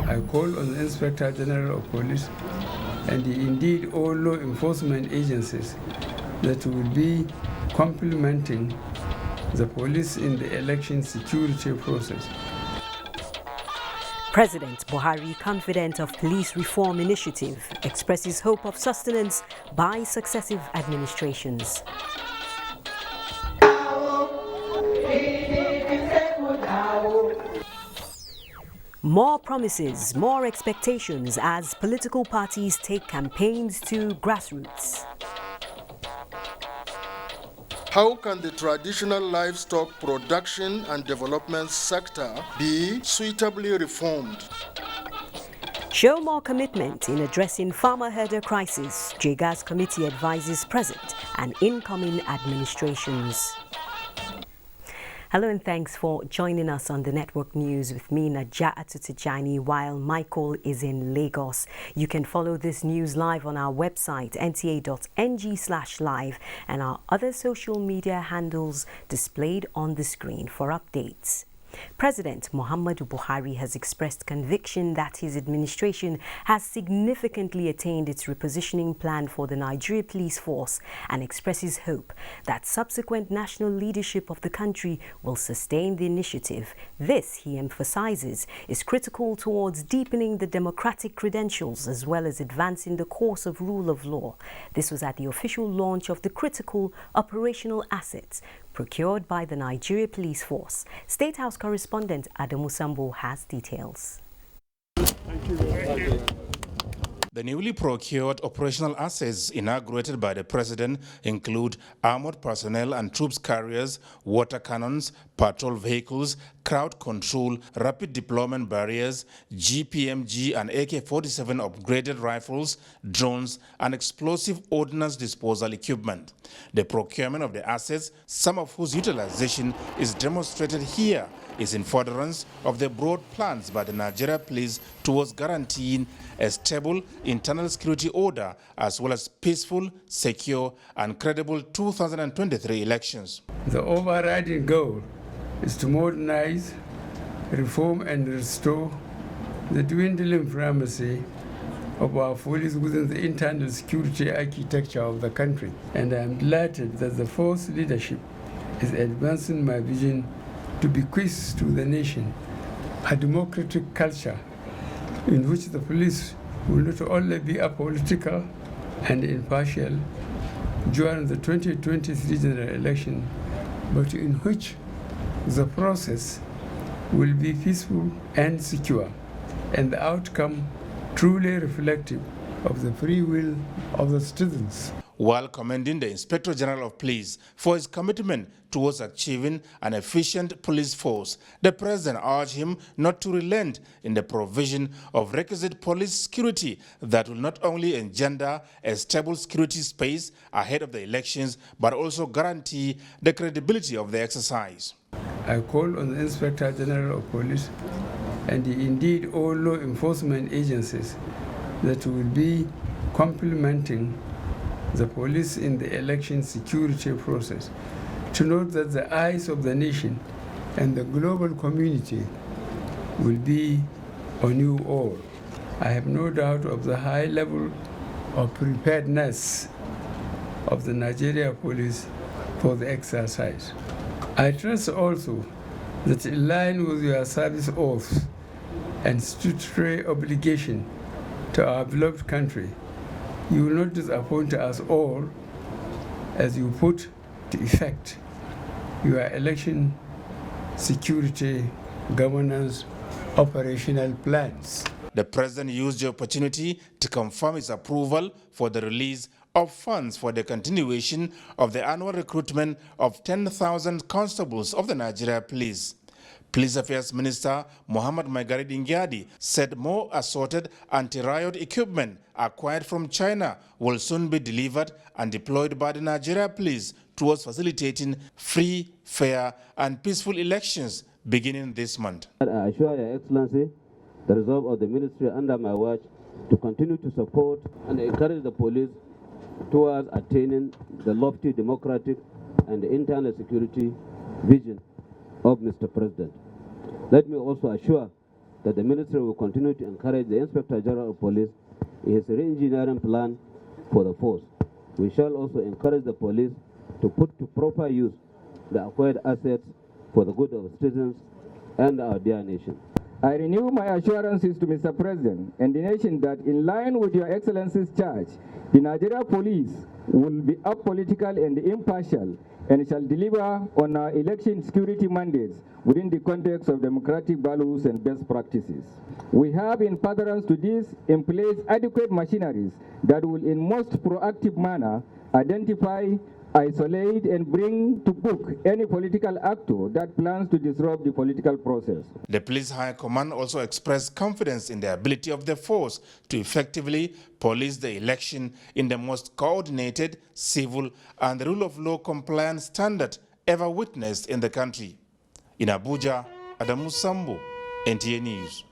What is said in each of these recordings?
I call on the Inspector General of Police and indeed all law enforcement agencies that will be complementing the police in the election security process. President Buhari, confident of police reform initiative, expresses hope of sustenance by successive administrations. More promises, more expectations as political parties take campaigns to grassroots. How can the traditional livestock production and development sector be suitably reformed? Show more commitment in addressing farmer-herder crisis, JGA's committee advises present and incoming administrations. Hello and thanks for joining us on the Network News with me, Najat Atutijani, while Michael is in Lagos. You can follow this news live on our website, nta.ng/live, and our other social media handles displayed on the screen for updates. President Muhammadu Buhari has expressed conviction that his administration has significantly attained its repositioning plan for the Nigeria police force and expresses hope that subsequent national leadership of the country will sustain the initiative. This, he emphasizes, is critical towards deepening the democratic credentials as well as advancing the course of rule of law. This was at the official launch of the critical operational assets procured by the Nigeria Police Force. State House correspondent Adamu Sambo has details. Thank you. The newly procured operational assets inaugurated by the president include armored personnel and troops carriers, water cannons, patrol vehicles, crowd control, rapid deployment barriers, GPMG and AK-47 upgraded rifles, drones, and explosive ordnance disposal equipment. The procurement of the assets, some of whose utilization is demonstrated here, is in furtherance of the broad plans by the Nigeria Police towards guaranteeing a stable internal security order as well as peaceful, secure, and credible 2023 elections. The overriding goal is to modernize, reform, and restore the dwindling primacy of our police within the internal security architecture of the country. And I am delighted that the force leadership is advancing my vision to bequeath to the nation a democratic culture in which the police will not only be apolitical and impartial during the 2023 general election, but in which the process will be peaceful and secure, and the outcome truly reflective of the free will of the citizens. While commending the Inspector General of Police for his commitment towards achieving an efficient police force, the President urged him not to relent in the provision of requisite police security that will not only engender a stable security space ahead of the elections, but also guarantee the credibility of the exercise. I call on the Inspector General of Police and indeed all law enforcement agencies that will be complementing the police in the election security process to note that the eyes of the nation and the global community will be on you all. I have no doubt of the high level of preparedness of the Nigeria police for the exercise. I trust also that in line with your service oath and statutory obligation to our beloved country, you will not disappoint us all as you put to effect your election security governance operational plans. The President used the opportunity to confirm his approval for the release of funds for the continuation of the annual recruitment of 10,000 constables of the Nigeria Police. Police Affairs Minister Muhammad Maigari Dingyadi said more assorted anti-riot equipment acquired from China will soon be delivered and deployed by the Nigeria Police towards facilitating free, fair, and peaceful elections beginning this month. I assure Your Excellency the resolve of the ministry under my watch to continue to support and encourage the police towards attaining the lofty democratic and internal security vision of Mr. President. Let me also assure that the ministry will continue to encourage the Inspector General of Police in his re-engineering plan for the force. We shall also encourage the police to put to proper use the acquired assets for the good of citizens and our dear nation. I renew my assurances to Mr. President and the nation that in line with Your Excellency's charge, the Nigeria Police will be apolitical and impartial and shall deliver on our election security mandates within the context of democratic values and best practices. We have in furtherance to this in place adequate machineries that will in most proactive manner identify, isolate and bring to book any political actor that plans to disrupt the political process. The Police High Command also expressed confidence in the ability of the force to effectively police the election in the most coordinated, civil and rule of law compliant standard ever witnessed in the country. In Abuja, Adamu Sambo, NTA News.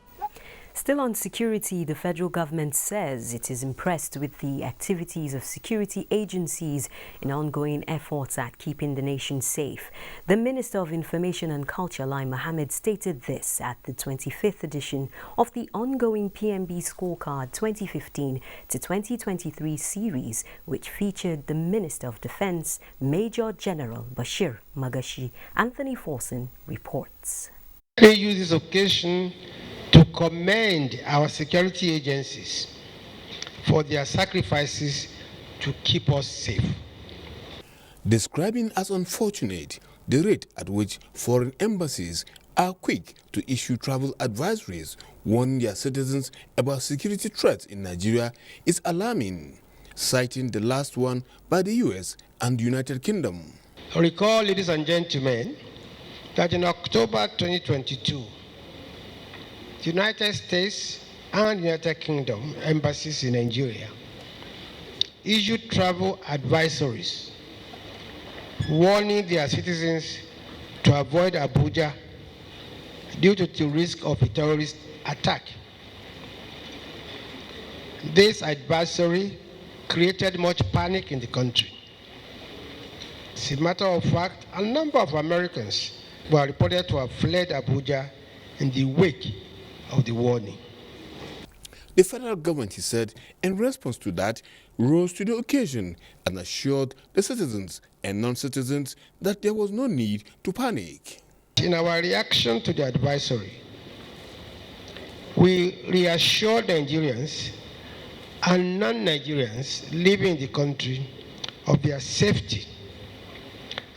Still on security, the federal government says it is impressed with the activities of security agencies in ongoing efforts at keeping the nation safe. The Minister of Information and Culture, Lai Mohammed, stated this at the 25th edition of the ongoing PMB Scorecard 2015 to 2023 series, which featured the Minister of Defense, Major General Bashir Magashi. Anthony Forson reports. I use this occasion to commend our security agencies for their sacrifices to keep us safe. Describing as unfortunate the rate at which foreign embassies are quick to issue travel advisories warning their citizens about security threats in Nigeria is alarming, citing the last one by the US and the United Kingdom. Recall, ladies and gentlemen, that in October 2022, the United States and United Kingdom embassies in Nigeria issued travel advisories warning their citizens to avoid Abuja due to the risk of a terrorist attack. This advisory created much panic in the country. As a matter of fact, a number of Americans were reported to have fled Abuja in the wake of the warning. The federal government, he said, in response to that, rose to the occasion and assured the citizens and non-citizens that there was no need to panic. In our reaction to the advisory, we reassured Nigerians and non-Nigerians living in the country of their safety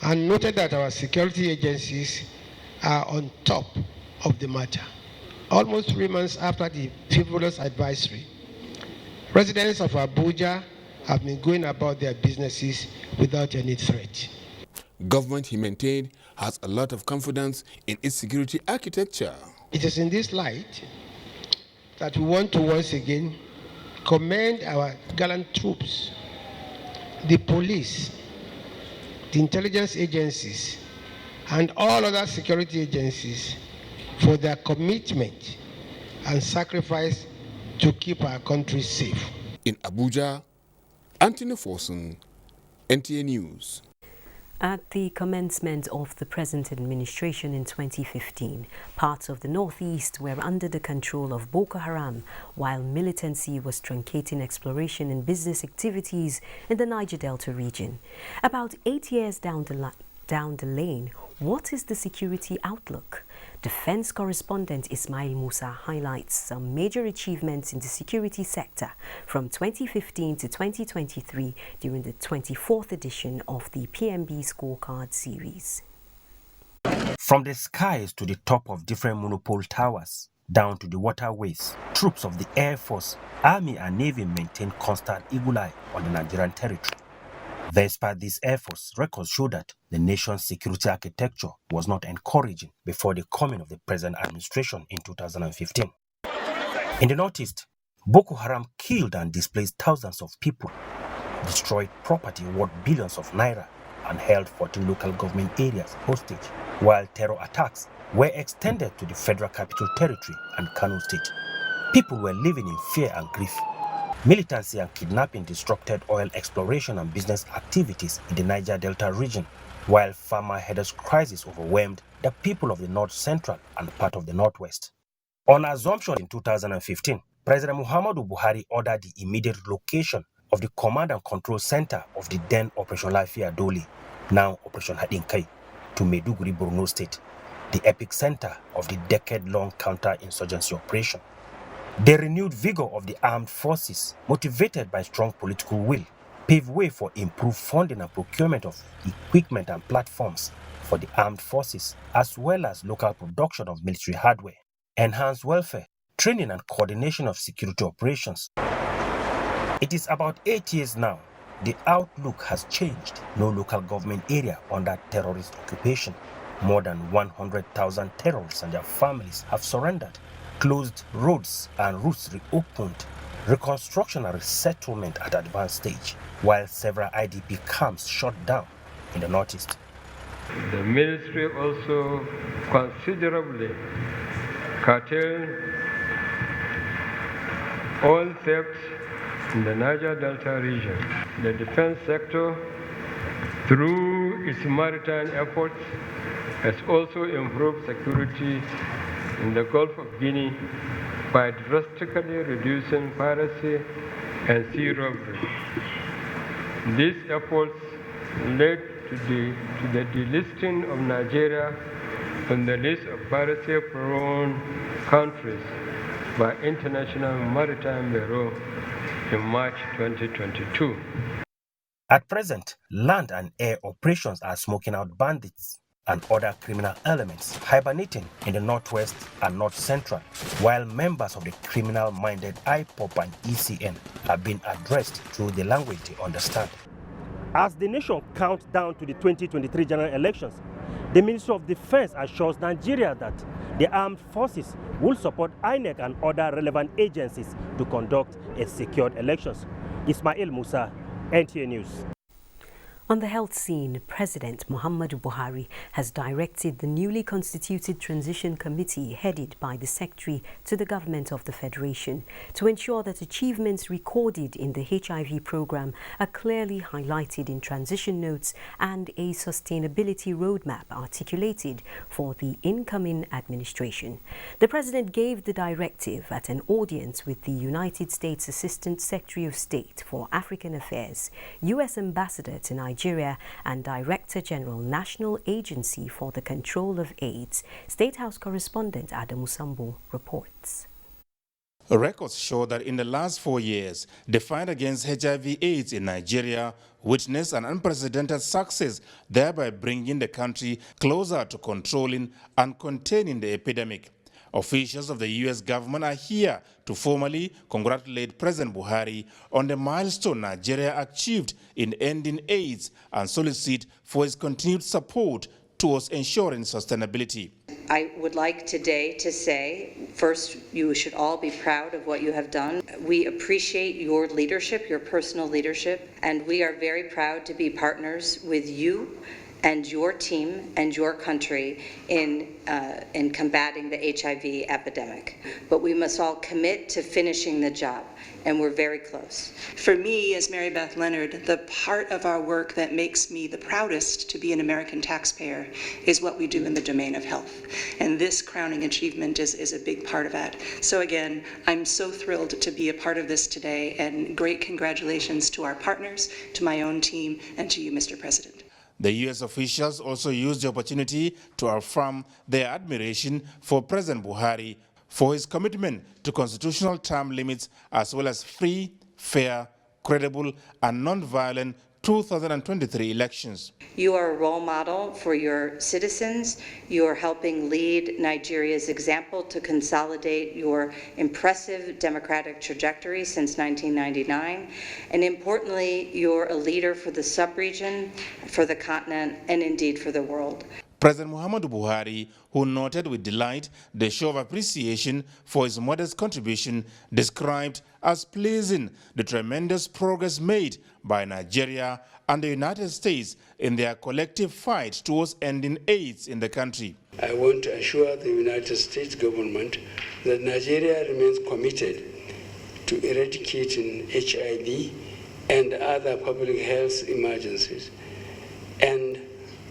and noted that our security agencies are on top of the matter. Almost 3 months after the frivolous advisory, residents of Abuja have been going about their businesses without any threat. Government, he maintained, has a lot of confidence in its security architecture. It is in this light that we want to once again commend our gallant troops, the police, the intelligence agencies, and all other security agencies for their commitment and sacrifice to keep our country safe. In Abuja, Anthony Forson, NTA News. At the commencement of the present administration in 2015, parts of the northeast were under the control of Boko Haram, while militancy was truncating exploration and business activities in the Niger Delta region. About 8 years down the lane, what is the security outlook? Defense correspondent Ismail Musa highlights some major achievements in the security sector from 2015 to 2023 during the 24th edition of the PMB Scorecard series. From the skies to the top of different monopole towers, down to the waterways, troops of the Air Force, Army and Navy maintain constant eagle eye on the Nigerian territory. Despite these efforts, records show that the nation's security architecture was not encouraging before the coming of the present administration in 2015. In the northeast, Boko Haram killed and displaced thousands of people, destroyed property worth billions of naira, and held 14 local government areas hostage, while terror attacks were extended to the Federal Capital Territory and Kano State. People were living in fear and grief. Militancy and kidnapping disrupted oil exploration and business activities in the Niger Delta region, while farmer headers crisis overwhelmed the people of the north central and part of the northwest. On assumption in 2015, President Muhammadu Buhari ordered the immediate relocation of the Command and Control Center of the then Operation Lafia Dole, now Operation Hadin Kai, to Maiduguri, Borno State, the epicenter of the decade-long counter-insurgency operation. The renewed vigor of the armed forces, motivated by strong political will, paved way for improved funding and procurement of equipment and platforms for the armed forces, as well as local production of military hardware, enhanced welfare, training and coordination of security operations. It is about 8 years now. The outlook has changed. No local government area under terrorist occupation. More than 100,000 terrorists and their families have surrendered. Closed roads and routes reopened. Reconstruction and resettlement at advanced stage, while several IDP camps shut down in the northeast. The ministry also considerably curtailed all thefts in the Niger Delta region. The defense sector, through its maritime efforts, has also improved security in the Gulf of Guinea by drastically reducing piracy and sea robbery. These efforts led to the delisting of Nigeria on the list of piracy-prone countries by International Maritime Bureau in March 2022. At present, land and air operations are smoking out bandits and other criminal elements hibernating in the northwest and north central, while members of the criminal-minded IPOP and ECN are being addressed through the language they understand. As the nation counts down to the 2023 general elections, the Ministry of Defense assures Nigeria that the armed forces will support INEC and other relevant agencies to conduct a secured elections. Ismail Musa, NTA News. On the health scene, President Muhammadu Buhari has directed the newly constituted Transition Committee headed by the Secretary to the Government of the Federation to ensure that achievements recorded in the HIV program are clearly highlighted in transition notes and a sustainability roadmap articulated for the incoming administration. The President gave the directive at an audience with the United States Assistant Secretary of State for African Affairs, U.S. Ambassador to Nigeria, and Director General, National Agency for the Control of AIDS. State House correspondent Adam Musambo reports. Records show that in the last 4 years, the fight against HIV/AIDS in Nigeria witnessed an unprecedented success, thereby bringing the country closer to controlling and containing the epidemic. Officials of the U.S. government are here to formally congratulate President Buhari on the milestone Nigeria achieved in ending AIDS and solicit for his continued support towards ensuring sustainability. I would like today to say, first, you should all be proud of what you have done. We appreciate your leadership, your personal leadership, and we are very proud to be partners with you and your team and your country in combating the HIV epidemic. But we must all commit to finishing the job, and we're very close. For me, as Mary Beth Leonard, the part of our work that makes me the proudest to be an American taxpayer is what we do in the domain of health. And this crowning achievement is a big part of that. So again, I'm so thrilled to be a part of this today, and great congratulations to our partners, to my own team, and to you, Mr. President. The U.S. officials also used the opportunity to affirm their admiration for President Buhari for his commitment to constitutional term limits as well as free, fair, credible, and non-violent 2023 elections. You are a role model for your citizens. You are helping lead Nigeria's example to consolidate your impressive democratic trajectory since 1999. And importantly, you're a leader for the sub-region, for the continent, and indeed for the world. President Muhammadu Buhari, who noted with delight the show of appreciation for his modest contribution, described as pleasing the tremendous progress made by Nigeria and the United States in their collective fight towards ending AIDS in the country. I want to assure the United States government that Nigeria remains committed to eradicating HIV and other public health emergencies, and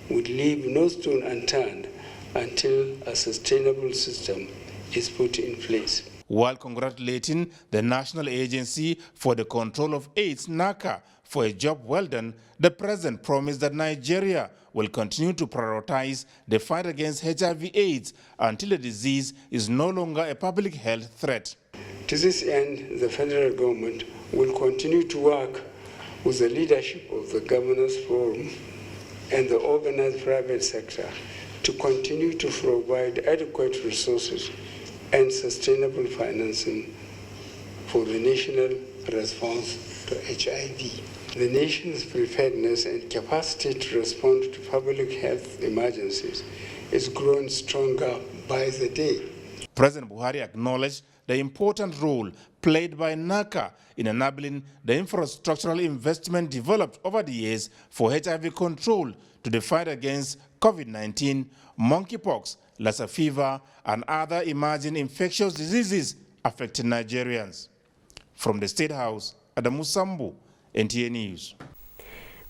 would leave no stone unturned until a sustainable system is put in place. While congratulating the National Agency for the Control of AIDS, NACA, for a job well done, the president promised that Nigeria will continue to prioritize the fight against HIV/AIDS until the disease is no longer a public health threat. To this end, the federal government will continue to work with the leadership of the Governors Forum and the organized private sector to continue to provide adequate resources and sustainable financing for the national response to HIV. The nation's preparedness and capacity to respond to public health emergencies is growing stronger by the day. President Buhari acknowledged the important role played by NACA in enabling the infrastructural investment developed over the years for HIV control to the fight against COVID-19, monkeypox, Lassa fever, and other emerging infectious diseases affecting Nigerians. From the State House, Adamu Sambu, NTA News.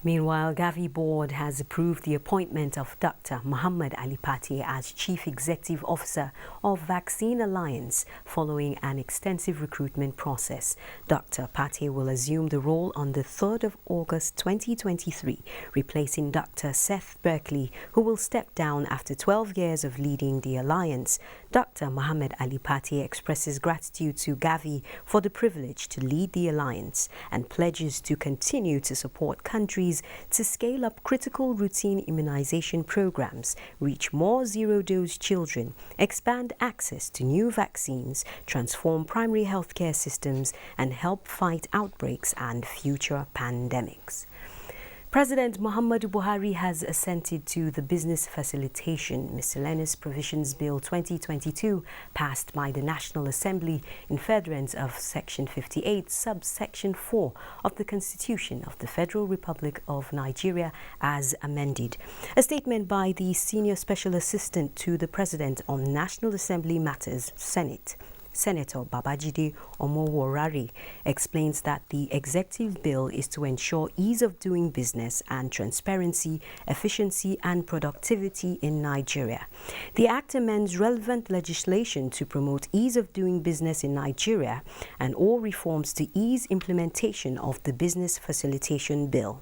Meanwhile, Gavi Board has approved the appointment of Dr. Muhammad Ali Pate as Chief Executive Officer of Vaccine Alliance following an extensive recruitment process. Dr. Pate will assume the role on the 3rd of August 2023, replacing Dr. Seth Berkley, who will step down after 12 years of leading the alliance. Dr. Muhammad Ali Pate expresses gratitude to Gavi for the privilege to lead the alliance and pledges to continue to support countries to scale up critical routine immunization programs, reach more zero-dose children, expand access to new vaccines, transform primary healthcare systems, and help fight outbreaks and future pandemics. President Muhammadu Buhari has assented to the Business Facilitation Miscellaneous Provisions Bill 2022 passed by the National Assembly in furtherance of Section 58, subsection 4 of the Constitution of the Federal Republic of Nigeria as amended. A statement by the Senior Special Assistant to the President on National Assembly Matters, Senate, Senator Babajide Omoworari, explains that the executive bill is to ensure ease of doing business and transparency, efficiency and productivity in Nigeria. The act amends relevant legislation to promote ease of doing business in Nigeria and all reforms to ease implementation of the Business Facilitation Bill.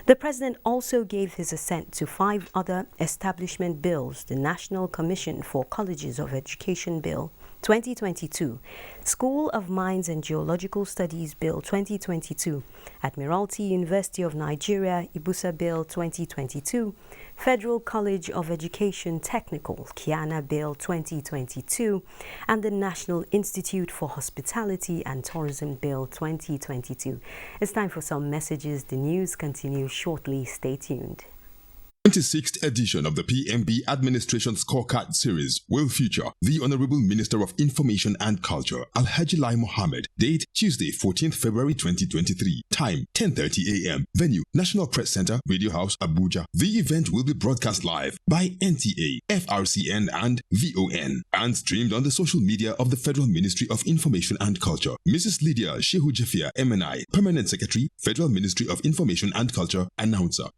The President also gave his assent to 5 other establishment bills: the National Commission for Colleges of Education Bill 2022, School of Mines and Geological Studies Bill 2022, Admiralty University of Nigeria Ibusa Bill 2022, Federal College of Education Technical Kiana Bill 2022, and the National Institute for Hospitality and Tourism Bill 2022. It's time for some messages. The news continues shortly. Stay tuned. 26th edition of the PMB Administration Scorecard Series will feature the Honorable Minister of Information and Culture, Alhaji Lai Mohammed. Date, Tuesday, 14th February 2023. Time, 10:30 a.m. Venue, National Press Center, Radio House, Abuja. The event will be broadcast live by NTA, FRCN and VON and streamed on the social media of the Federal Ministry of Information and Culture. Mrs. Lydia Shehu Jafia, MNI, Permanent Secretary, Federal Ministry of Information and Culture, Announcer.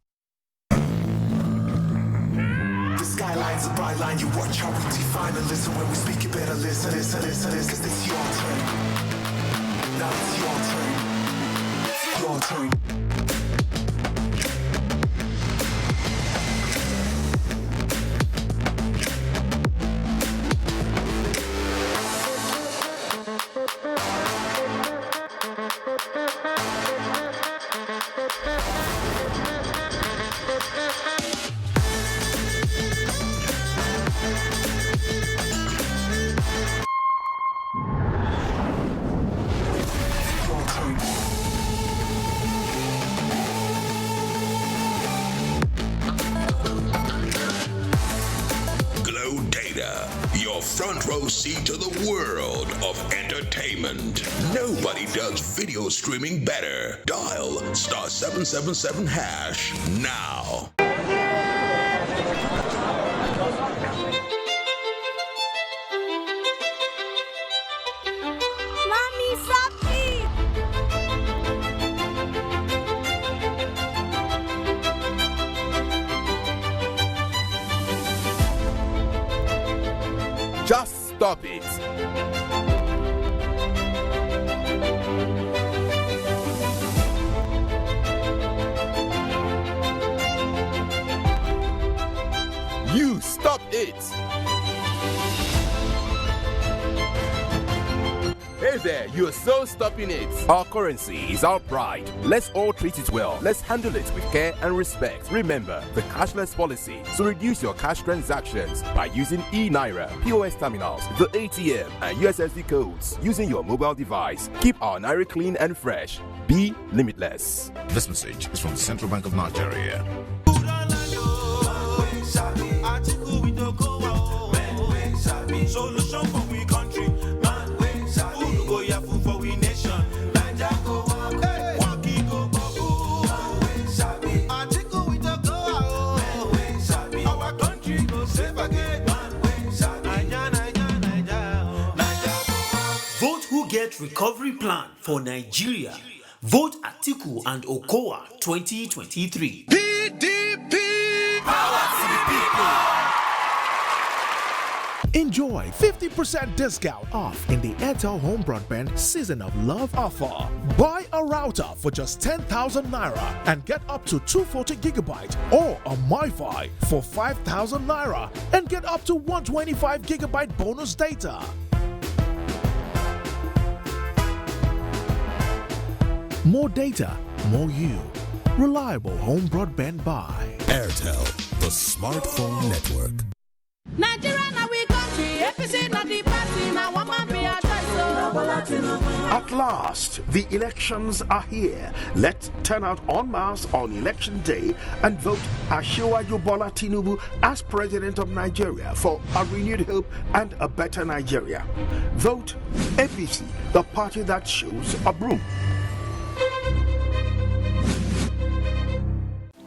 Skylines a bright line, you watch how we define and listen. When we speak, you better listen, listen, listen, listen. Cause it's your turn. Now it's your turn. Your turn. Front row seat to the world of entertainment. Nobody does video streaming better. Dial *777# now. Just stop it. there, you're so stopping it. Our currency is our pride. Let's all treat it well. Let's handle it with care and respect. Remember the cashless policy. So reduce your cash transactions by using eNaira, POS terminals, the ATM, and USSD codes using your mobile device. Keep our Naira clean and fresh. Be limitless. This message is from the Central Bank of Nigeria. Solution for we country, man. Who go yafu for we nation? Naija go walk, walkie go bubble. Atiku we don't go out. Our country go safe again. Naija. Vote who get recovery plan for Nigeria. Vote Atiku and Okowa 2023. PDP. Power to the people. Enjoy 50% discount off in the Airtel Home Broadband Season of Love offer. Buy a router for just 10,000 Naira and get up to 240 gigabyte or a MiFi for 5,000 Naira and get up to 125 gigabyte bonus data. More data, more you. Reliable home broadband by Airtel, the smartphone network. Nigeria now we country, APC not the party, now one man be a choice. At last, the elections are here. Let's turn out en masse on election day and vote Asiwaju Bola Tinubu as President of Nigeria for a renewed hope and a better Nigeria. Vote APC, the party that shows a broom.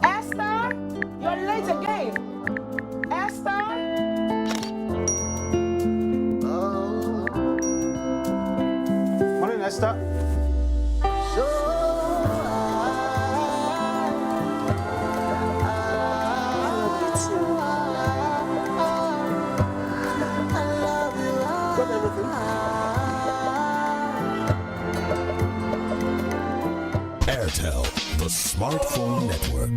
Esther, you're late again. Esther. Morning, Esther. Got everything? Airtel, the smartphone network.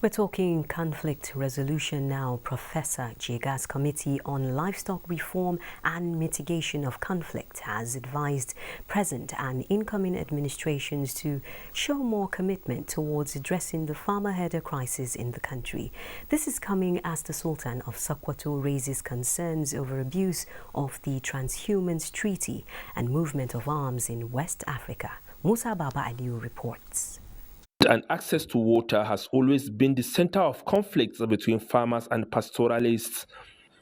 We're talking conflict resolution now. Professor Jiga's Committee on Livestock Reform and Mitigation of Conflict has advised present and incoming administrations to show more commitment towards addressing the farmer herder crisis in the country. This is coming as the Sultan of Sokoto raises concerns over abuse of the Transhumance Treaty and movement of arms in West Africa. Musa Baba Aliu reports. And access to water has always been the center of conflicts between farmers and pastoralists.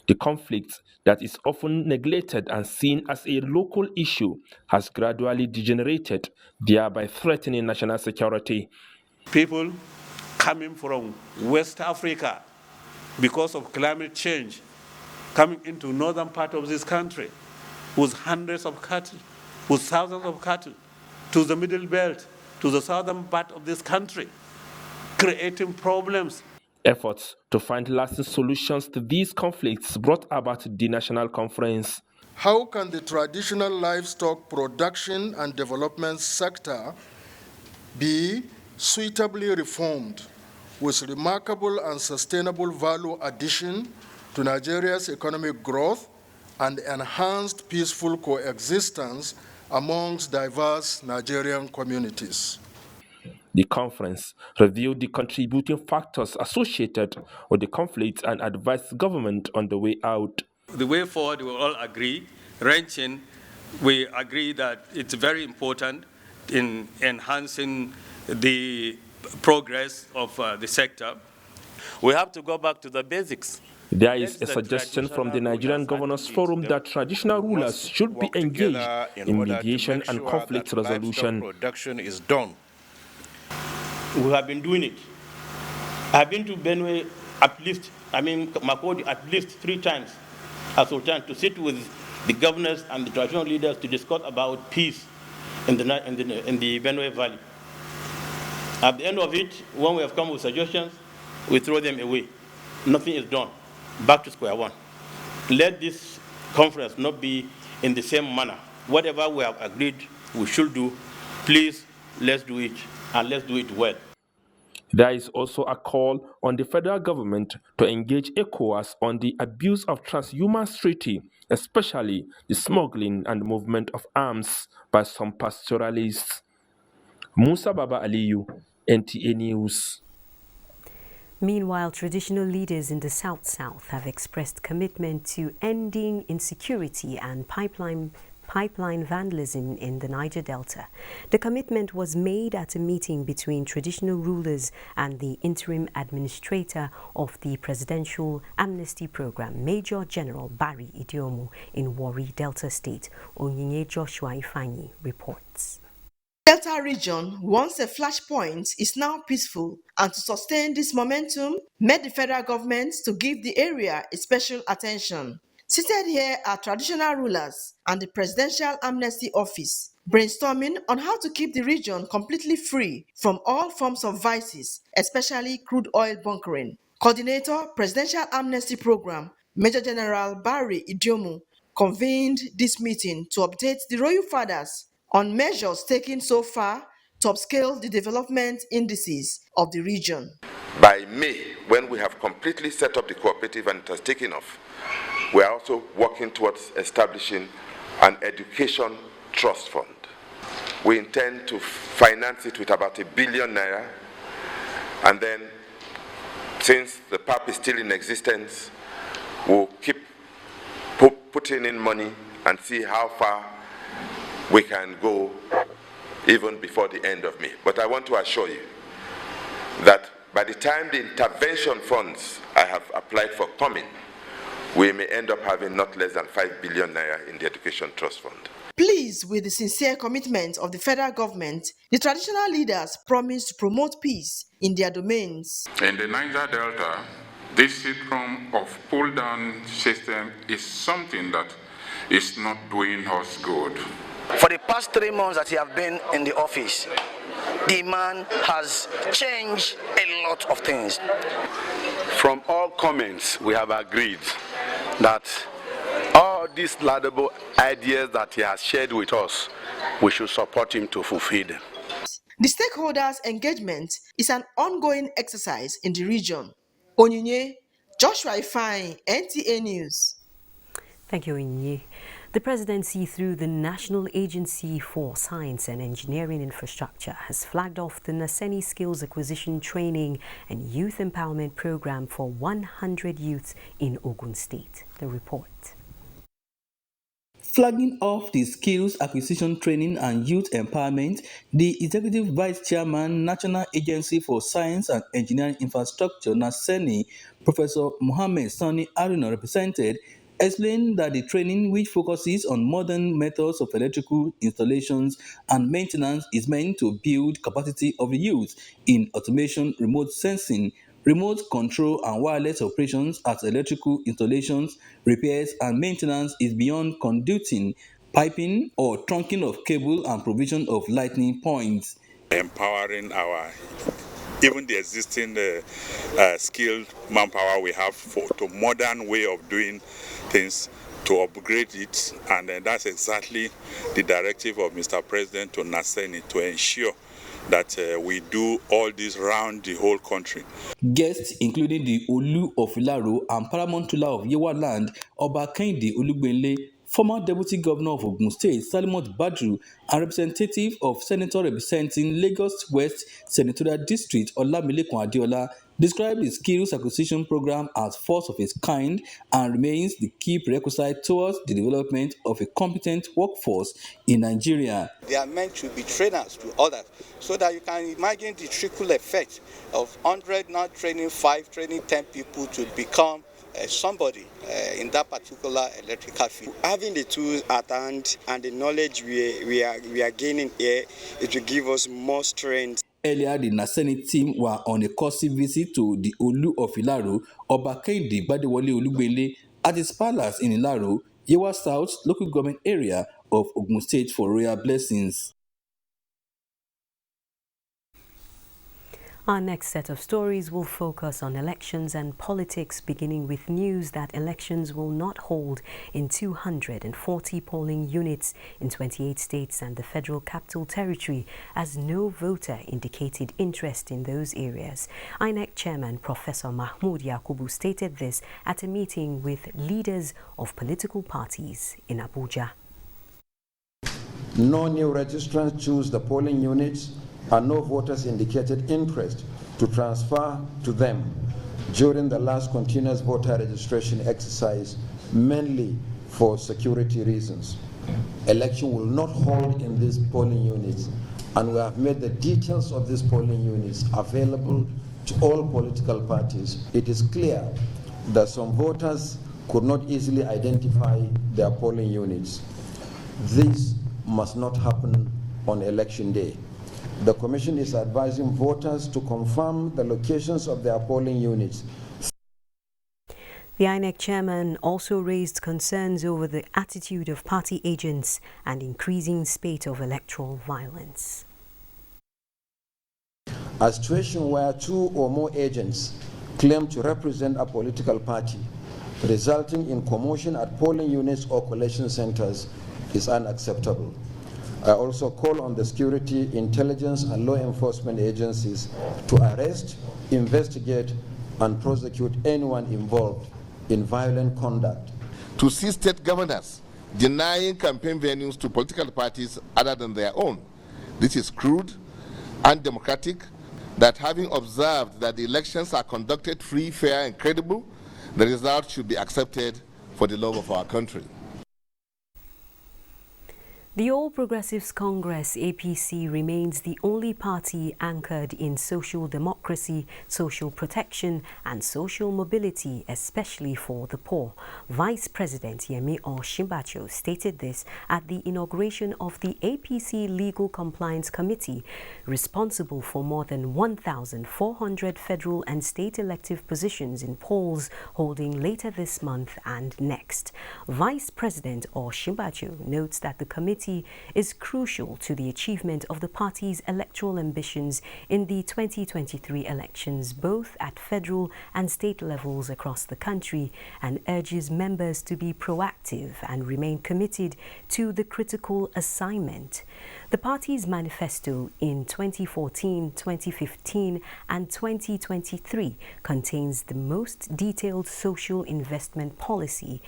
The conflict that is often neglected and seen as a local issue has gradually degenerated, thereby threatening national security. People coming from West Africa because of climate change, coming into northern part of this country with hundreds of cattle, with thousands of cattle, to the middle belt, to the southern part of this country, creating problems. Efforts to find lasting solutions to these conflicts brought about the National Conference. How can the traditional livestock production and development sector be suitably reformed with remarkable and sustainable value addition to Nigeria's economic growth and enhanced peaceful coexistence amongst diverse Nigerian communities? The conference reviewed the contributing factors associated with the conflict and advised government on the way out. The way forward, we all agree. Ranching, we agree that it's very important in enhancing the progress of the sector. We have to go back to the basics. There is a suggestion from the Nigerian Governors Forum that traditional rulers should be engaged in mediation and conflict resolution. Production is done. We have been doing it. I have been to Benue Makodi at least 3 times as Sultan to sit with the governors and the traditional leaders to discuss about peace in the Benue Valley. At the end of it, when we have come with suggestions, we throw them away. Nothing is done. Back to square one. Let this conference not be in the same manner. Whatever we have agreed we should do, please, let's do it, and let's do it well. There is also a call on the federal government to engage ECOWAS on the abuse of Transhumance Treaty especially the smuggling and movement of arms by some pastoralists. Musa Baba Aliyu, NTA News. Meanwhile, traditional leaders in the South have expressed commitment to ending insecurity and pipeline vandalism in the Niger Delta. The commitment was made at a meeting between traditional rulers and the interim administrator of the Presidential Amnesty Program, Major General Barry Idiomu, in Warri, Delta State. Onyinye Joshua Ifanyi reports. Delta region, once a flashpoint, is now peaceful, and to sustain this momentum, made the federal government to give the area a special attention. Seated here are traditional rulers and the Presidential Amnesty Office, brainstorming on how to keep the region completely free from all forms of vices, especially crude oil bunkering. Coordinator, Presidential Amnesty Program, Major General Barry Idiomu, convened this meeting to update the royal fathers on measures taken so far to upscale the development indices of the region. By May, when we have completely set up the cooperative and it has taken off, we are also working towards establishing an education trust fund. We intend to finance it with about ₦1 billion, and then, since the PAP is still in existence, we'll keep putting in money and see how far we can go even before the end of May. But I want to assure you that by the time the intervention funds I have applied for come in, we may end up having not less than ₦5 billion in the Education Trust Fund. Pleased with the sincere commitment of the federal government, the traditional leaders promised to promote peace in their domains. In the Niger Delta, this system of pull-down system is something that is not doing us good. For the past 3 months that he have been in the office, the man has changed a lot of things. From all comments, we have agreed that all these laudable ideas that he has shared with us, we should support him to fulfill them. The stakeholders' engagement is an ongoing exercise in the region. Onyinye Joshua Ifanyi, NTA News. Thank you, Onyinye. The presidency, through the National Agency for Science and Engineering Infrastructure, has flagged off the Naseni Skills Acquisition Training and Youth Empowerment Program for 100 youths in Ogun State. The report. Flagging off the Skills Acquisition Training and Youth Empowerment, the Executive Vice Chairman, National Agency for Science and Engineering Infrastructure, NASENI, Professor Mohammed Sani Aruna, represented, explained that the training, which focuses on modern methods of electrical installations and maintenance, is meant to build capacity of the youth in automation, remote sensing, remote control and wireless operations as electrical installations, repairs and maintenance is beyond conducting, piping or trunking of cable and provision of lightning points. Empowering even the existing skilled manpower we have to modern way of doing things, to upgrade it, and that's exactly the directive of Mr. President to NASENI, to ensure that we do all this around the whole country. Guests including the Olu of Ilaro and Paramount Ruler of Yewa Land, Oba Kehinde Olugbenle, former Deputy Governor of Ogun State, Salimot Badru, and representative of Senator representing Lagos West Senatorial District, Olamilekan Adeola, described the Skills Acquisition Program as first of its kind and remains the key prerequisite towards the development of a competent workforce in Nigeria. They are meant to be trainers to others, so that you can imagine the trickle effect of 100 now training 5, training 10 people to become somebody in that particular electrical field. Having the tools at hand and the knowledge we are gaining here, it will give us more strength. Earlier, the NASENI team were on a courtesy visit to the Olu of Ilaro, Oba Kehinde Gbadewole Olugbenle, at his palace in Ilaro, Yewa South local government area of Ogun State, for royal blessings. Our next set of stories will focus on elections and politics, beginning with news that elections will not hold in 240 polling units in 28 states and the Federal Capital Territory, as no voter indicated interest in those areas. INEC Chairman Professor Mahmoud Yakubu stated this at a meeting with leaders of political parties in Abuja. No new registrants choose the polling units and no voters indicated interest to transfer to them during the last continuous voter registration exercise, mainly for security reasons. Election will not hold in these polling units, and we have made the details of these polling units available to all political parties. It is clear that some voters could not easily identify their polling units. This must not happen on election day. The Commission is advising voters to confirm the locations of their polling units. The INEC chairman also raised concerns over the attitude of party agents and increasing spate of electoral violence. A situation where two or more agents claim to represent a political party, resulting in commotion at polling units or collation centers, is unacceptable. I also call on the security, intelligence, and law enforcement agencies to arrest, investigate, and prosecute anyone involved in violent conduct. To see state governors denying campaign venues to political parties other than their own. This is crude, undemocratic, that having observed that the elections are conducted free, fair, and credible, the result should be accepted for the love of our country. The All Progressives Congress APC remains the only party anchored in social democracy, social protection and social mobility, especially for the poor. Vice President Yemi Osinbajo stated this at the inauguration of the APC Legal Compliance Committee, responsible for more than 1,400 federal and state elective positions in polls holding later this month and next. Vice President Osinbajo notes that the committee is crucial to the achievement of the party's electoral ambitions in the 2023 elections, both at federal and state levels across the country, and urges members to be proactive and remain committed to the critical assignment. The party's manifesto in 2014, 2015 and 2023 contains the most detailed social investment policy,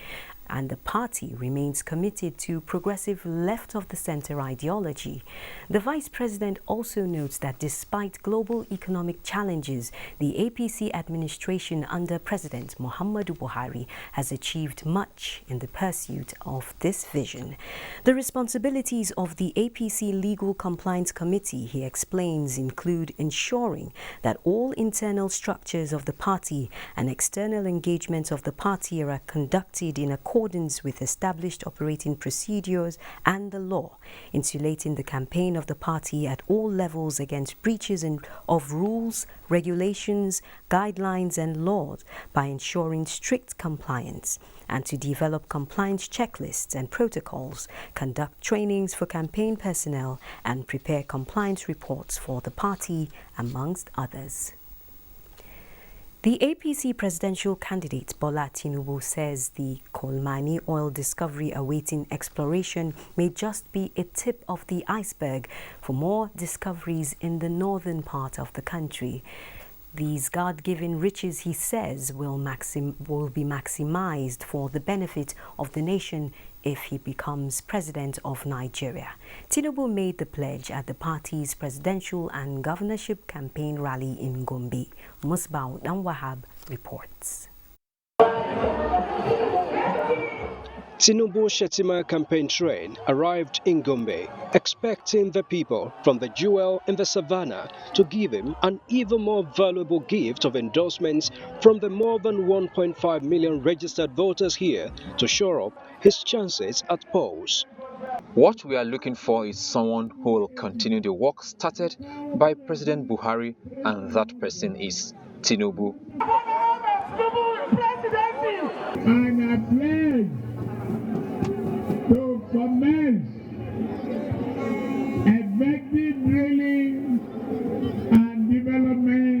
and the party remains committed to progressive left-of-the-center ideology. The Vice President also notes that despite global economic challenges, the APC administration under President Muhammadu Buhari has achieved much in the pursuit of this vision. The responsibilities of the APC Legal Compliance Committee, he explains, include ensuring that all internal structures of the party and external engagements of the party are conducted in accordance with established operating procedures and the law, insulating the campaign of the party at all levels against breaches of rules, regulations, guidelines and laws by ensuring strict compliance, and to develop compliance checklists and protocols, conduct trainings for campaign personnel and prepare compliance reports for the party, amongst others. The APC presidential candidate Bola Tinubu says the Kolmani oil discovery awaiting exploration may just be a tip of the iceberg for more discoveries in the northern part of the country. These God-given riches, he says, will be maximized for the benefit of the nation if he becomes president of Nigeria. Tinubu made the pledge at the party's presidential and governorship campaign rally in Gombe. Musbao Wahab reports. Tinubu Shetima campaign train arrived in Gombe, expecting the people from the jewel in the savannah to give him an even more valuable gift of endorsements from the more than 1.5 million registered voters here to shore up his chances at polls. What we are looking for is someone who will continue the work started by President Buhari, and that person is Tinubu. And I pledge to commence effective drilling and development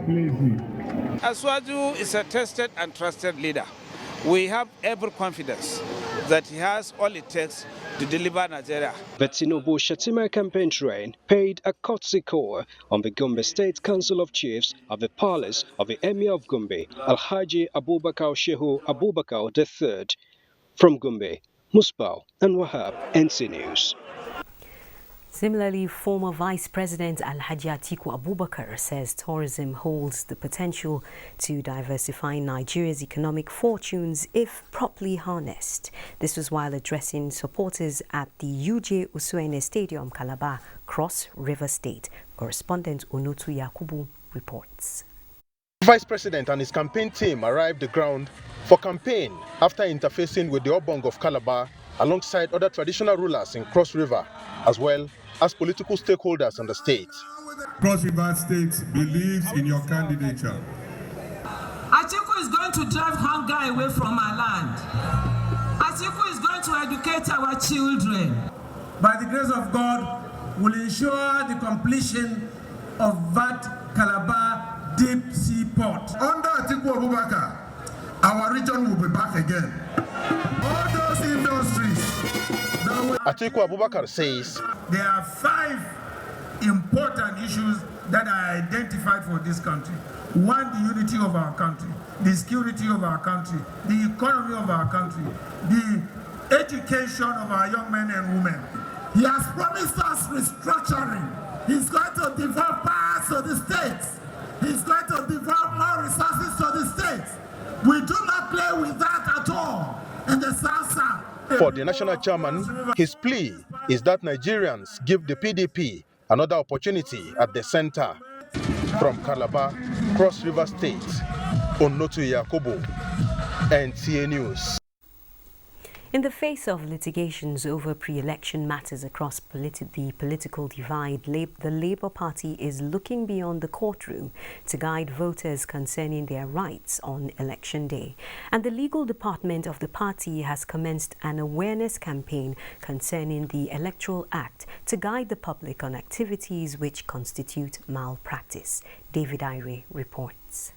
Aswaju is a tested and trusted leader. We have every confidence that he has all it takes to deliver Nigeria. The Tinubu Shetima campaign train paid a courtesy call on the Gombe State Council of Chiefs at the palace of the Emir of Gombe, Alhaji Abubakar Shehu Abubakar III. From Gombe, Musbau and Wahab, NC News. Similarly, former Vice President Alhaji Atiku Abubakar says tourism holds the potential to diversify Nigeria's economic fortunes if properly harnessed. This was while addressing supporters at the UJ Usuene Stadium, Calabar, Cross River State. Correspondent Onotu Yakubu reports. The Vice President and his campaign team arrived the ground for campaign after interfacing with the Obong of Calabar alongside other traditional rulers in Cross River, as well as political stakeholders in the state. Cross River State believes in your candidature. Atiku is going to drive hunger away from our land. Atiku is going to educate our children. By the grace of God, will ensure the completion of that Calabar deep sea port. Under Atiku Abubakar, our region will be back again. All those industries that were... Atiku Abubakar says there are 5 important issues that are identified for this country. 1, the unity of our country, the security of our country, the economy of our country, the education of our young men and women. He has promised us restructuring. He's going to develop parts of the states. He's going to develop more resources to the states. We do not play with that at all in the South. For the national chairman, his plea is that Nigerians give the PDP another opportunity at the center. From Calabar, Cross River State, Onotu Yakubu, NTA News. In the face of litigations over pre-election matters across the political divide, the Labour Party is looking beyond the courtroom to guide voters concerning their rights on election day. And the legal department of the party has commenced an awareness campaign concerning the Electoral Act to guide the public on activities which constitute malpractice. David Ire reports.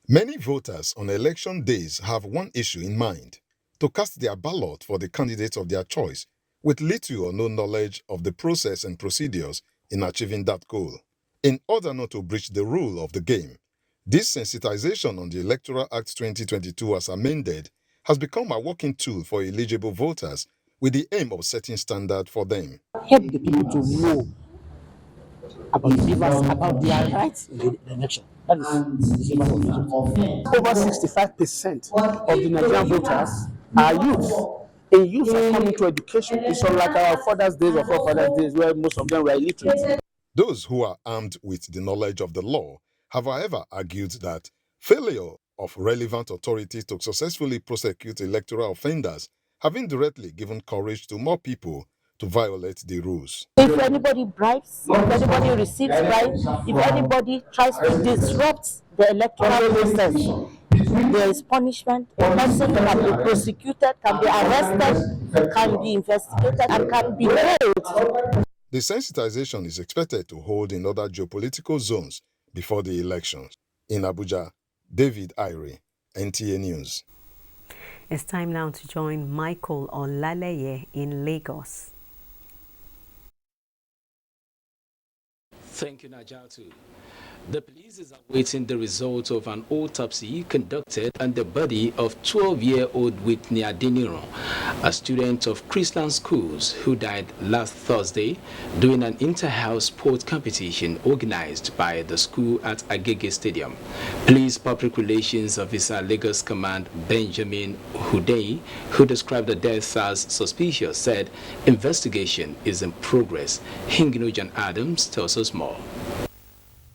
Many voters on election days have one issue in mind: to cast their ballot for the candidate of their choice, with little or no knowledge of the process and procedures in achieving that goal. In order not to breach the rule of the game, this sensitization on the Electoral Act 2022 as amended has become a working tool for eligible voters with the aim of setting standard for them. Help the people to know about the voters, about their rights in the election. That is over 65% of the Nigerian voters are youth. And youth are coming to education. It's not like our fathers' days or forefathers' days where most of them were illiterate. Those who are armed with the knowledge of the law have, however, argued that failure of relevant authorities to successfully prosecute electoral offenders have indirectly given courage to more people to violate the rules. If anybody bribes, if anybody receives bribes, if anybody tries to disrupt the electoral process, there is punishment. A person can be prosecuted, can be arrested, can be investigated, and can be held. The sensitization is expected to hold in other geopolitical zones before the elections. In Abuja, David Ire, NTA News. It's time now to join Michael Olaleye in Lagos. Thank you, Najatu. The police is awaiting the results of an autopsy conducted on the body of 12-year-old Whitney Adeniran, a student of Christian schools who died last Thursday during an inter-house sport competition organized by the school at Agege Stadium. Police Public Relations Officer Lagos Command Benjamin Hudei, who described the death as suspicious, said investigation is in progress. Hinginojan Adams tells us more.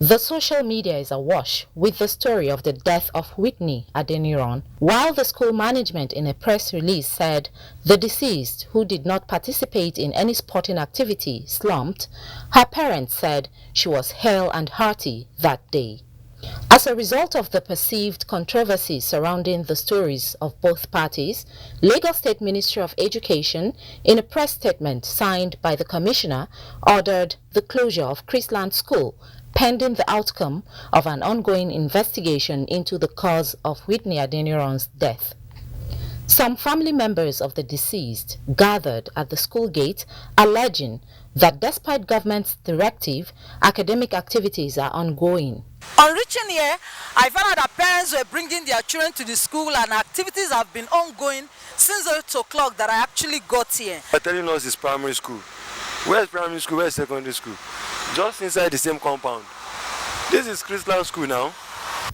The social media is awash with the story of the death of Whitney Adeniran, while the school management in a press release said the deceased, who did not participate in any sporting activity, slumped. Her parents said she was hale and hearty that day. As a result of the perceived controversy surrounding the stories of both parties, Lagos State Ministry of Education, in a press statement signed by the Commissioner, ordered the closure of Chrisland School pending the outcome of an ongoing investigation into the cause of Whitney Adeniran's death. Some family members of the deceased gathered at the school gate alleging that despite government's directive, academic activities are ongoing. On reaching here, I found out that parents were bringing their children to the school and activities have been ongoing since 8 o'clock that I actually got here. They're telling us it's primary school. Where's primary school? Where's secondary school? Just inside the same compound. This is Christian school now.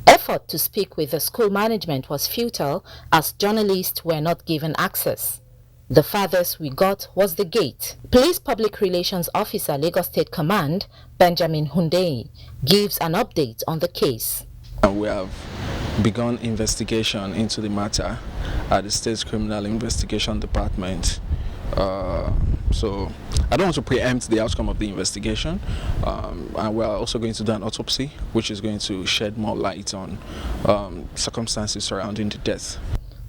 Effort to speak with the school management was futile as journalists were not given access. The farthest we got was the gate. Police Public Relations Officer, Lagos State Command, Benjamin Hundeyi, gives an update on the case. We have begun investigation into the matter at the State Criminal Investigation Department. So I don't want to preempt the outcome of the investigation, and we are also going to do an autopsy which is going to shed more light on circumstances surrounding the death.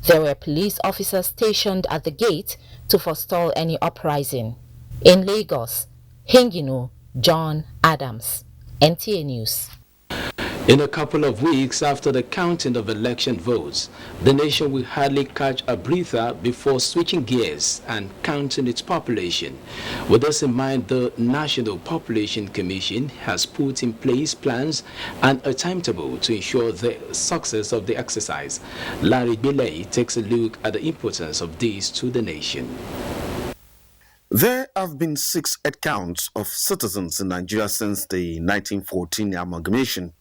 There were police officers stationed at the gate to forestall any uprising. In Lagos, Hingino, John Adams, NTA News. In a couple of weeks after the counting of election votes, the nation will hardly catch a breather before switching gears and counting its population. With this in mind, the National Population Commission has put in place plans and a timetable to ensure the success of the exercise. Larry Bilay takes a look at the importance of this to the nation. There have been 6 head counts of citizens in Nigeria since the 1914 amalgamation.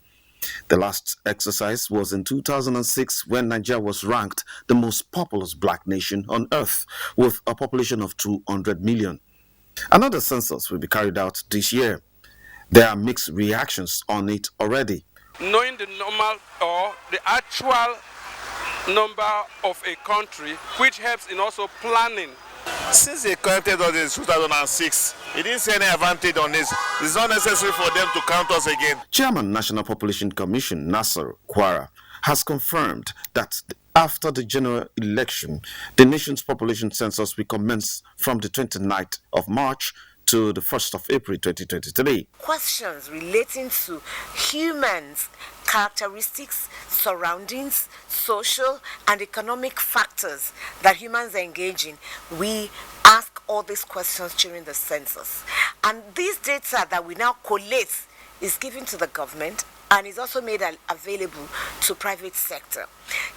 The last exercise was in 2006 when Nigeria was ranked the most populous black nation on earth with a population of 200 million. Another census will be carried out this year. There are mixed reactions on it already. Knowing the normal or the actual number of a country, which helps in also planning. Since they counted us in 2006, it didn't see any advantage on this. It's not necessary for them to count us again. Chairman National Population Commission Nasser Kwara has confirmed that after the general election, the nation's population census will commence from the 29th of March to the 1st of April 2023. Questions relating to humans, characteristics, surroundings, social and economic factors that humans are engaging, we ask all these questions during the census. And this data that we now collate is given to the government and is also made available to private sector.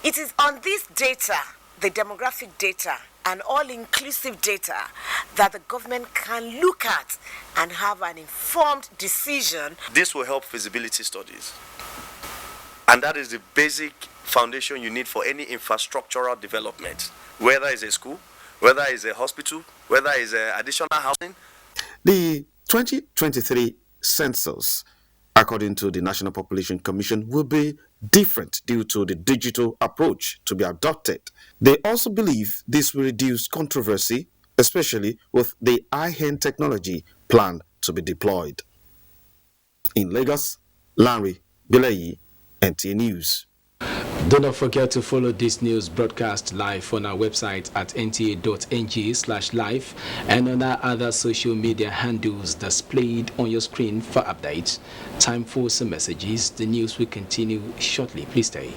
It is on this data, the demographic data, and all-inclusive data that the government can look at and have an informed decision. This will help feasibility studies. And that is the basic foundation you need for any infrastructural development, whether it's a school, whether it's a hospital, whether it's additional housing. The 2023 census, according to the National Population Commission, will be different due to the digital approach to be adopted. They also believe this will reduce controversy, especially with the high-end technology planned to be deployed. In Lagos, Larry Bilay, NTA News. Do not forget to follow this news broadcast live on our website at nta.ng/live and on our other social media handles displayed on your screen for updates. Time for some messages. The news will continue shortly. Please stay.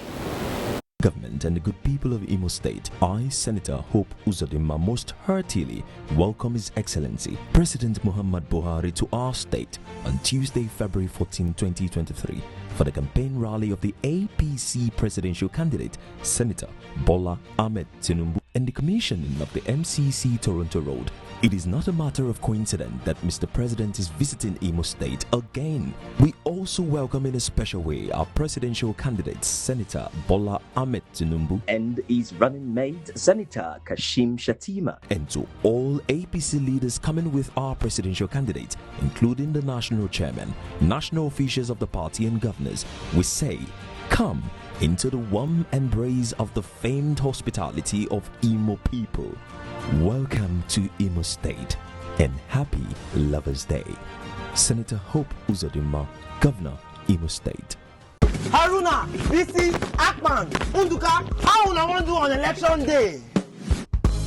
Government and the good people of Imo State, I, Senator Hope Uzodinma, most heartily welcome His Excellency President Muhammad Buhari to our state on Tuesday, February 14, 2023 for the campaign rally of the APC presidential candidate, Senator Bola Ahmed Tinubu, and the commissioning of the MCC Toronto Road. It is not a matter of coincidence that Mr. President is visiting Imo State again. We also welcome in a special way our presidential candidate, Senator Bola Ahmed Tinubu, and his running mate, Senator Kashim Shettima. And to all APC leaders coming with our presidential candidate, including the national chairman, national officials of the party and governors, we say, come into the warm embrace of the famed hospitality of Imo people. Welcome to Imo State and happy Lovers Day. Senator Hope Uzodinma, Governor, Imo State. Haruna, Bisi, Akman, Unduka, how I want to do on election day?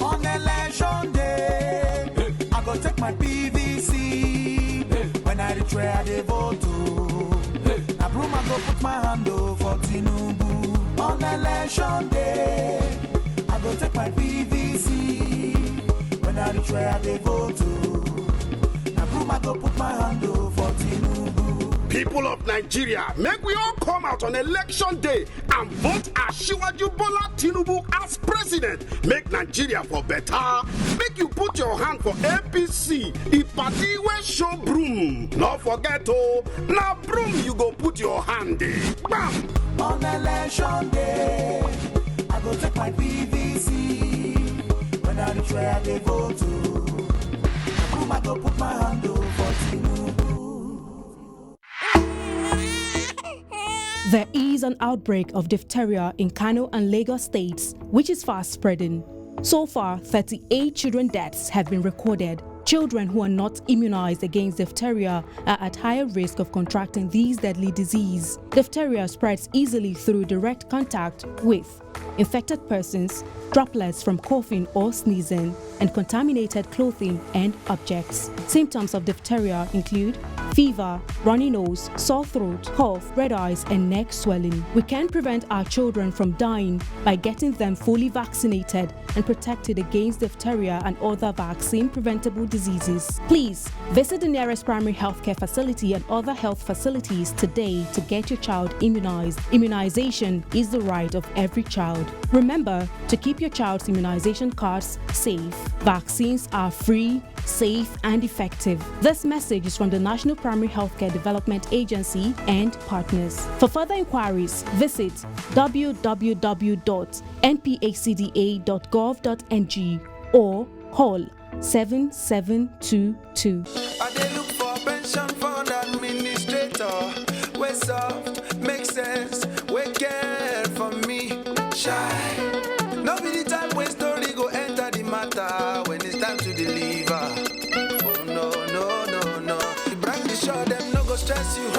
On election day, I go take my PVC when I declare the vote. hand for Tinubu. On election day, I go take my PVC. When I reach where they vote to, now boom, I go put my hand for Tinubu. People of Nigeria, make we all come out on election day and vote Asiwaju Bola Tinubu as president. Make Nigeria for better. Make you put your hand for APC. The party will show broom. Not forget oh, now broom you go put your hand in. Bam! On election day, I go take my PVC. When I reach where they vote to, now boom, I go put my hand for Tinubu. There is an outbreak of diphtheria in Kano and Lagos states, which is fast spreading. So far, 38 children deaths have been recorded. Children who are not immunized against diphtheria are at higher risk of contracting this deadly disease. Diphtheria spreads easily through direct contact with infected persons, droplets from coughing or sneezing, and contaminated clothing and objects. Symptoms of diphtheria include fever, runny nose, sore throat, cough, red eyes, and neck swelling. We can prevent our children from dying by getting them fully vaccinated and protected against diphtheria and other vaccine-preventable diseases. Please visit the nearest primary healthcare facility and other health facilities today to get your child immunized. Immunization is the right of every child. Remember to keep your child's immunization cards safe. Vaccines are free, safe, and effective. This message is from the National Primary Healthcare Development Agency and partners. For further inquiries, visit www.npacda.gov.ng or call 7722. I dey look for pension fund administrator. We soft, make sense, we care for me. Shy. No be the time when story go enter the matter when it's time to deliver. Oh no, no, no, no. The brand is sure them no go stress you.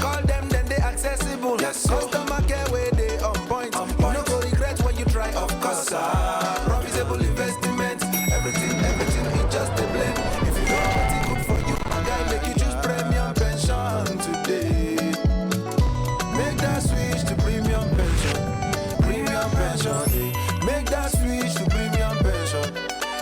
Call them then they accessible. Yes, customer care where they on point. No go regret when you try, of course. Profitable investment, everything is just a blend. If you know what it's good for you, guy make you choose premium pension today. Make that switch to premium pension. Premium pension. Make that switch to premium pension.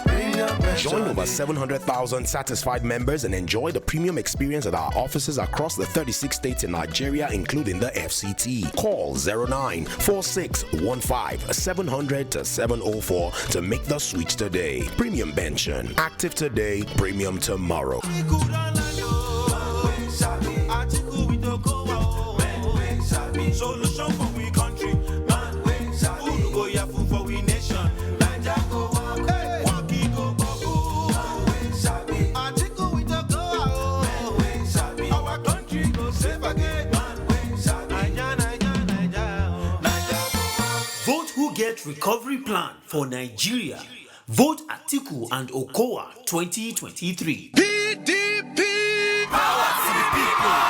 Premium pension. Join over 700,000 satisfied members and enjoy the premium experience at our offices across the 36 states in Nigeria, including the FCT. Call 094615-700-704 to make the switch today. Premium pension. Active today, premium tomorrow. Solution for we country. Man, who go yafu for we nation. Niger go walk, walk it go bubble. Atiku we don't go out. Our country go safe again. Niger. Vote who get recovery plan for Nigeria. Vote Atiku and Okowa 2023. PDP. Power to the people.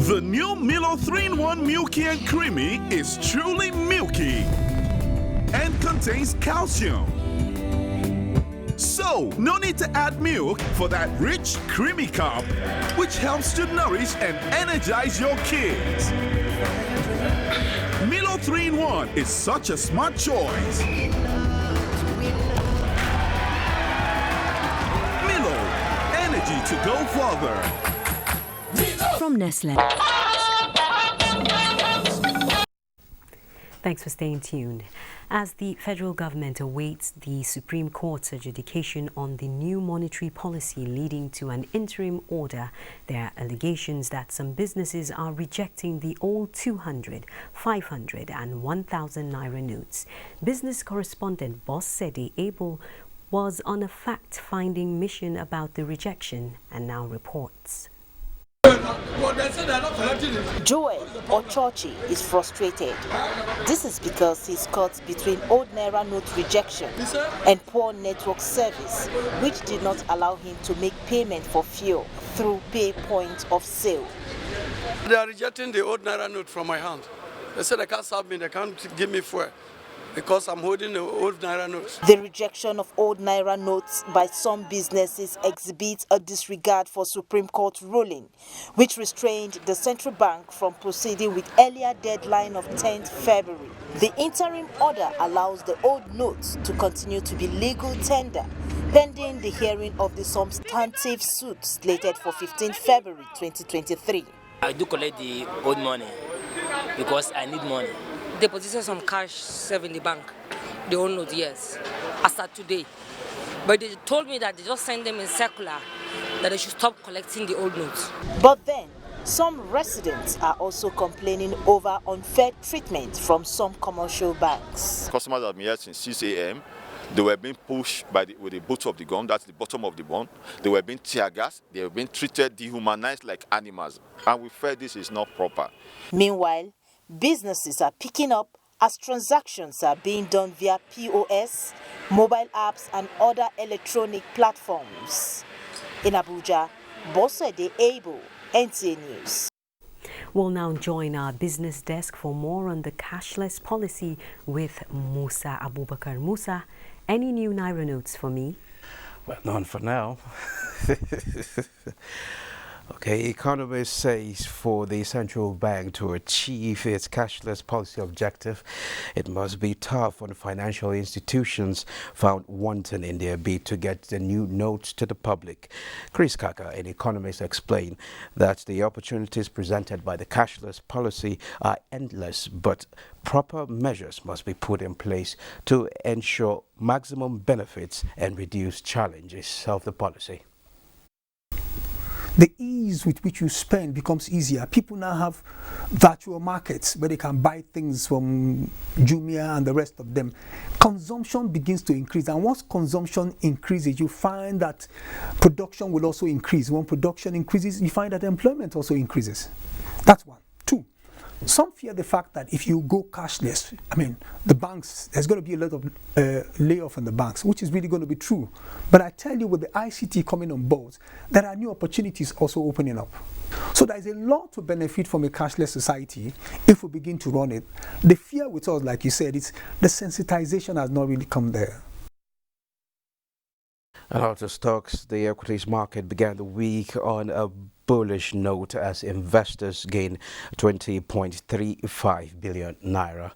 The new Milo 3-in-1 Milky and Creamy is truly milky and contains calcium. So, no need to add milk for that rich, creamy cup, which helps to nourish and energize your kids. Milo 3-in-1 is such a smart choice. Milo, energy to go further. From Nestle. Thanks for staying tuned. As the federal government awaits the Supreme Court's adjudication on the new monetary policy leading to an interim order, there are allegations that some businesses are rejecting the old 200, 500 and 1,000 naira notes. Business correspondent Boss Sedi Abel was on a fact-finding mission about the rejection and now reports. Joel Ochochi is frustrated. This is because he's caught between old Naira note rejection and poor network service, which did not allow him to make payment for fuel through pay point of sale. They are rejecting the old Naira note from my hand. They said they can't serve me, they can't give me fuel. because I'm holding the old Naira notes. The rejection of old Naira notes by some businesses exhibits a disregard for Supreme Court ruling, which restrained the central bank from proceeding with earlier deadline of 10th February. The interim order allows the old notes to continue to be legal tender, pending the hearing of the substantive suit slated for 15th February 2023. I do collect the old money because I need money. They deposited some cash saved in the bank. The old note, yes, as of today. But they told me that they just sent them a circular that they should stop collecting the old notes. But then, some residents are also complaining over unfair treatment from some commercial banks. Customers have been here since 6 a.m. They were being pushed with the boot of the gun, that's the bottom of the gun. They were being tear gassed, they were being treated, dehumanized like animals. And we felt this is not proper. Meanwhile, businesses are picking up as transactions are being done via POS, mobile apps and other electronic platforms. In Abuja, Bosede Able, NTA News. We'll now join our business desk for more on the cashless policy with Musa Abubakar. Musa, any new Naira notes for me? Well, none for now. Okay, economists say for the central bank to achieve its cashless policy objective, it must be tough on financial institutions found wanting in their bid to get the new notes to the public. Chris Kaka, an economist, explained that the opportunities presented by the cashless policy are endless, but proper measures must be put in place to ensure maximum benefits and reduce challenges of the policy. The ease with which you spend becomes easier. People now have virtual markets where they can buy things from Jumia and the rest of them. Consumption begins to increase, and once consumption increases, you find that production will also increase. When production increases, you find that employment also increases. That's one. Two, some fear the fact that if you go cashless, the banks, there's going to be a lot of layoff in the banks, which is really going to be true. But I tell you, with the ICT coming on board, there are new opportunities also opening up. So there is a lot to benefit from a cashless society if we begin to run it. The fear with us, like you said, is the sensitization has not really come there. And out of stocks, the equities market began the week on a bullish note as investors gained 20.35 billion naira.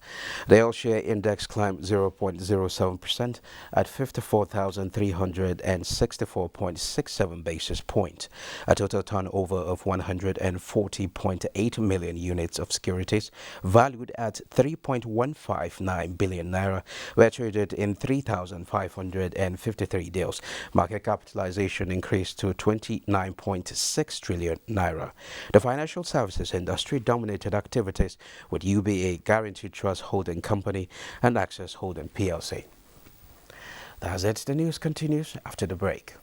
The all-share index climbed 0.07% at 54,364.67 basis points. A total turnover of 140.8 million units of securities valued at 3.159 billion naira were traded in 3,553 deals. Market capitalization increased to 29.6 trillion naira. The financial services industry dominated activities with UBA Guaranteed Trust Holding Company and Access Holding PLC. That's it. The news continues after the break.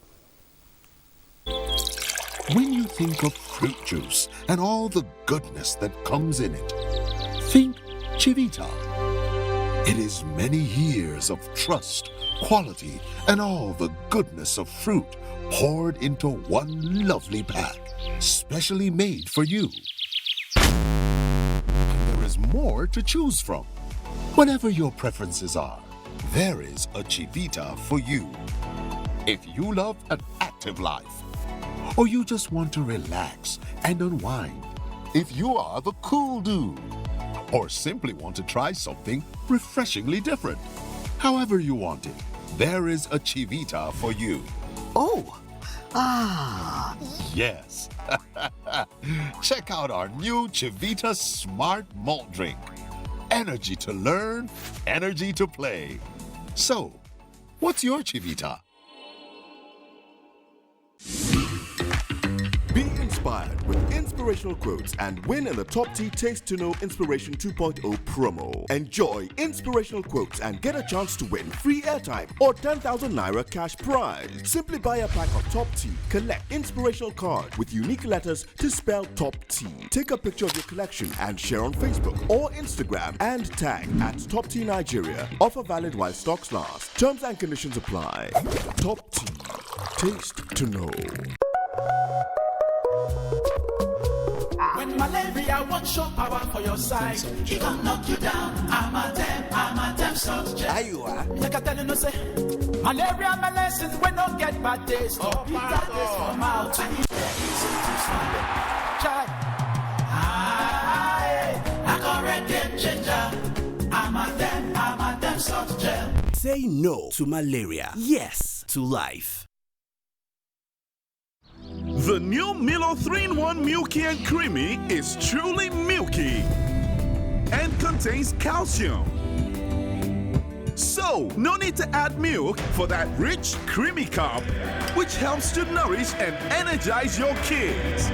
When you think of fruit juice and all the goodness that comes in it, think Chivita. It is many years of trust, quality, and all the goodness of fruit poured into one lovely pack, specially made for you. And there is more to choose from. Whatever your preferences are, there is a Chivita for you. If you love an active life, or you just want to relax and unwind, if you are the cool dude, or simply want to try something refreshingly different, however you want it, there is a Chivita for you. Oh, Yes. Check out our new Chivita Smart Malt Drink. Energy to learn, energy to play. So, what's your Chivita? Be inspired with inspirational quotes and win in the Top Tea Taste to Know Inspiration 2.0 promo. Enjoy inspirational quotes and get a chance to win free airtime or 10,000 naira cash prize. Simply buy a pack of Top Tea, collect inspirational card with unique letters to spell Top Tea. Take a picture of your collection and share on Facebook or Instagram and tag at Top Tea Nigeria. Offer valid while stocks last. Terms and conditions apply. Top Tea. Taste to know. When Malaria won't show power for your side. He gon' knock you down. I'm a them salt gel. Are you are? Like I tell you no say. Malaria medicine we don't get bad taste. Oh, bitter taste for mouth. And it's easy to swallow. Try. I got red game changer. I'm a them salt gel. Say no to malaria. Yes to life. The new Milo 3-in-1 Milky and Creamy is truly milky and contains calcium. So, no need to add milk for that rich, creamy cup, which helps to nourish and energize your kids.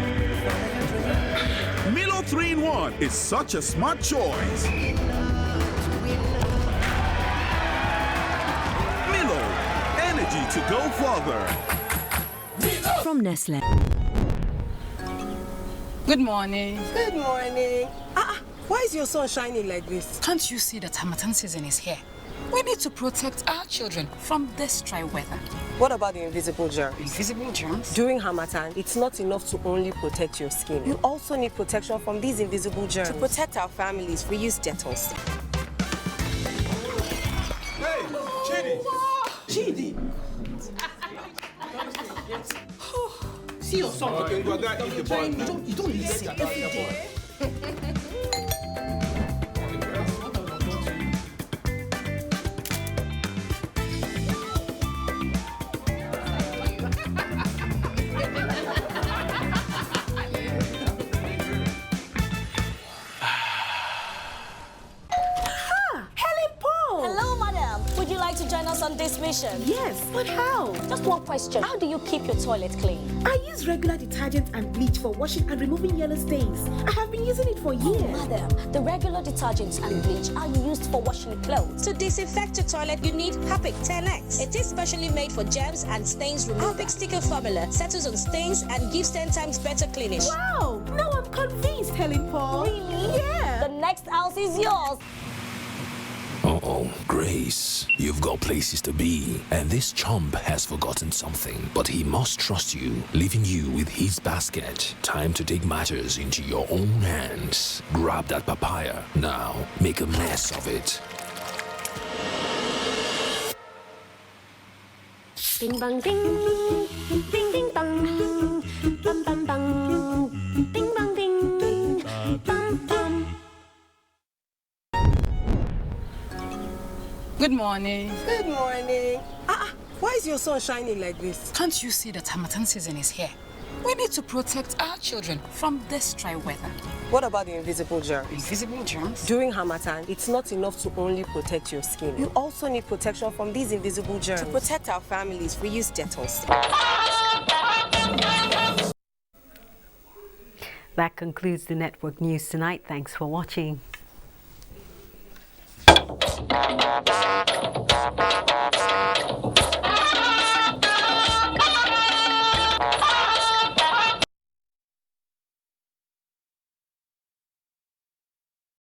Milo 3-in-1 is such a smart choice. Milo, energy to go further. From Nestle. Good morning. Good morning. Why is your sun shining like this? Can't you see that Harmattan season is here? We need to protect our children from this dry weather. What about the invisible germs? Invisible germs? During Harmattan, it's not enough to only protect your skin. You also need protection from these invisible germs. To protect our families, we use Dettol. Hey, Chidi! See your son. Okay, you don't listen every day. On this mission? Yes, but how? Just one question. How do you keep your toilet clean? I use regular detergent and bleach for washing and removing yellow stains. I have been using it for years. Madam, the regular detergents and bleach are used for washing clothes. To disinfect your toilet, you need Harpic 10X. It is specially made for germs and stains removal. Harpic sticker formula settles on stains and gives 10 times better cleaning. Wow! Now I'm convinced, Helen Paul. Really? Yeah. The next house is yours. Uh-oh, Grace, you've got places to be, and this chump has forgotten something, but he must trust you, leaving you with his basket. Time to take matters into your own hands. Grab that papaya. Now, make a mess of it. Ding bang ding, ding ding bang, bang bang bang, ding bang ding, bam bam. Good morning. Good morning. Why is your sun shining like this? Can't you see that Harmattan season is here? We need to protect our children from this dry weather. What about the invisible germs? Invisible germs? During Harmattan, it's not enough to only protect your skin. You also need protection from these invisible germs. To protect our families, we use Dettol. That concludes the network news tonight. Thanks for watching.